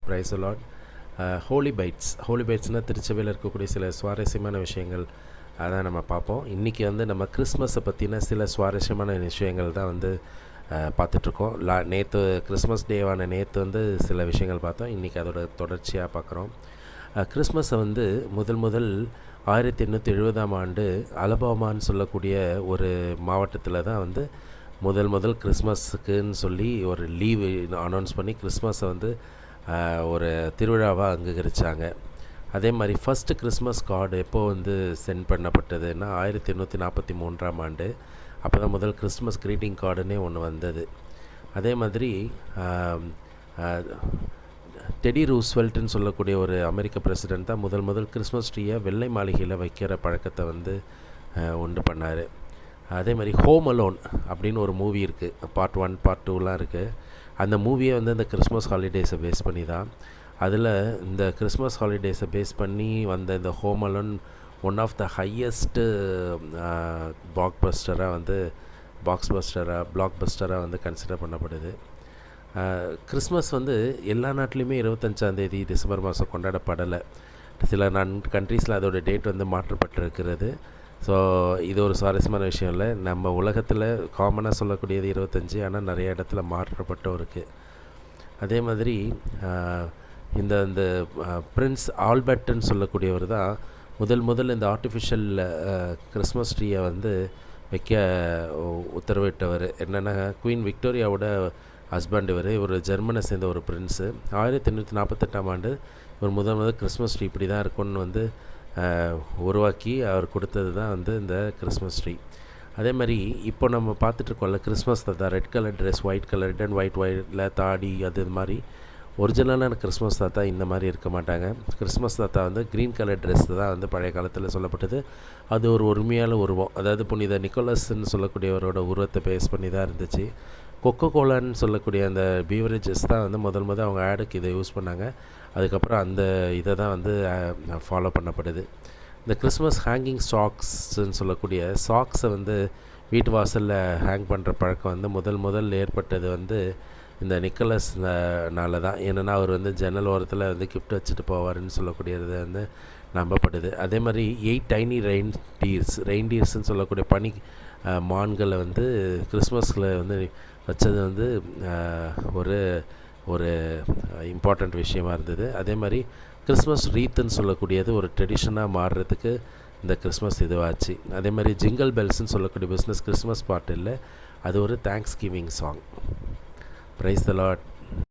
Price the lord. Holy பைட்ஸ்னால் திருச்சபையில் இருக்கக்கூடிய சில சுவாரஸ்யமான விஷயங்கள் அதான் நம்ம பார்ப்போம். இன்றைக்கி வந்து நம்ம கிறிஸ்மஸை பற்றின சில சுவாரஸ்யமான விஷயங்கள் தான் வந்து பார்த்துட்ருக்கோம். நேற்று கிறிஸ்மஸ் டேவான நேற்று வந்து சில விஷயங்கள் பார்த்தோம். இன்றைக்கி அதோட தொடர்ச்சியாக பார்க்குறோம். கிறிஸ்மஸை வந்து முதல் 1870ஆம் ஆண்டு அலபாமான்னு சொல்லக்கூடிய ஒரு மாவட்டத்தில் தான் வந்து முதல் கிறிஸ்மஸுக்குன்னு சொல்லி ஒரு லீவு அனௌன்ஸ் பண்ணி கிறிஸ்மஸை வந்து ஒரு திருவிழாவாக அங்கீகரித்தாங்க. அதே மாதிரி ஃபஸ்ட்டு கிறிஸ்மஸ் கார்டு எப்போது வந்து சென்ட் பண்ணப்பட்டதுன்னா 1843ஆம் ஆண்டு. அப்போ தான் முதல் கிறிஸ்மஸ் க்ரீட்டிங் கார்டுன்னே ஒன்று வந்தது. அதே மாதிரி டெடி ரூஸ்வெல்ட்டுன்னு சொல்லக்கூடிய ஒரு அமெரிக்க பிரசிடெண்ட் தான் முதல் கிறிஸ்மஸ் ட்ரீயை வெள்ளை மாளிகையில் வைக்கிற பழக்கத்தை வந்து உண்டு பண்ணார். அதே மாதிரி ஹோம் அலோன் அப்படின்னு ஒரு மூவி இருக்குது, பார்ட் 1 பார்ட் 2லாம் இருக்குது. அந்த மூவியை வந்து இந்த கிறிஸ்மஸ் ஹாலிடேஸை பேஸ் பண்ணி தான். அதில் இந்த கிறிஸ்மஸ் ஹாலிடேஸை பேஸ் பண்ணி வந்த இந்த home alone one of the highest block பஸ்டராக வந்து கன்சிடர் பண்ணப்படுது. கிறிஸ்மஸ் வந்து எல்லா நாட்டிலையுமே 25ஆம் தேதி டிசம்பர் மாதம் கொண்டாடப்படலை. சில கண்ட்ரீஸில் அதோட டேட் வந்து மாற்றப்பட்டிருக்கிறது. ஸோ இது ஒரு சுவாரஸ்யமான விஷயம் இல்லை. நம்ம உலகத்தில் காமனாக சொல்லக்கூடியது 25, ஆனால் நிறைய இடத்துல மாற்றப்பட்டும் இருக்குது. அதே மாதிரி இந்த பிரின்ஸ் ஆல்பர்ட்னு சொல்லக்கூடியவர் தான் முதல் இந்த ஆர்டிஃபிஷியல் கிறிஸ்மஸ் ட்ரீயை வந்து வைக்க உத்தரவிட்டவர். என்னென்னா குயின் விக்டோரியாவோட ஹஸ்பண்ட் ஒரு ஜெர்மனை சேர்ந்த ஒரு பிரின்ஸு. 1848ஆம் ஆண்டு ஒரு முதல் கிறிஸ்மஸ் ட்ரீ இப்படி தான் இருக்கும்னு வந்து உருவாக்கி அவர் கொடுத்தது தான் வந்து இந்த கிறிஸ்மஸ் ட்ரீ. அதே மாதிரி இப்போ நம்ம பார்த்துட்ருக்கோம்ல கிறிஸ்மஸ் தாத்தா, red colour dress, white colour, red and ஒயிட்டில் தாடி, அது மாதிரி ஒரிஜினலான கிறிஸ்மஸ் தாத்தா இந்த மாதிரி இருக்க மாட்டாங்க. கிறிஸ்மஸ் தாத்தா வந்து க்ரீன் கலர் ட்ரெஸ் தான் வந்து பழைய காலத்தில் சொல்லப்பட்டது. அது ஒரு உரிமையான உருவம், அதாவது புனித நிக்கோலஸ்ன்னு சொல்லக்கூடியவரோட உருவத்தை பேஸ் பண்ணி தான் இருந்துச்சு. கொக்கோ கோலான்னு சொல்லக்கூடிய அந்த பீவரேஜஸ் தான் வந்து முதல் அவங்க ஆடுக்கு இதை யூஸ் பண்ணாங்க. அதுக்கப்புறம் அந்த இதை தான் வந்து ஃபாலோ பண்ணப்படுது. இந்த கிறிஸ்மஸ் ஹேங்கிங் சாக்ஸ்ன்னு சொல்லக்கூடிய சாக்ஸை வந்து வீட்டு வாசலில் ஹேங் பண்ணுற பழக்கம் வந்து முதல் ஏற்பட்டது வந்து இந்த நிக்கோலஸ்னால தான். ஏன்னா அவர் வந்து ஜன்னல் ஓரத்தில் வந்து கிஃப்ட் வச்சுட்டு போவார்னு சொல்லக்கூடியது வந்து நம்பப்படுது. அதே மாதிரி 8 டைனி ரெயின்டியர்ஸ்ன்னு சொல்லக்கூடிய பனி மான்களை வந்து கிறிஸ்மஸில் வந்து வச்சது வந்து ஒரு இம்பார்ட்டண்ட் விஷயமா இருந்தது. அதே மாதிரி கிறிஸ்மஸ் ரீத்துன்னு சொல்லக்கூடியது ஒரு ட்ரெடிஷனாக மாறுறதுக்கு இந்த கிறிஸ்மஸ் இதுவாச்சு. அதே மாதிரி ஜிங்கிள் பெல்ஸ்ன்னு சொல்லக்கூடிய பிஸ்னஸ் கிறிஸ்மஸ் பாட்டு இல்லை, அது ஒரு thanks giving song. Price the Lord.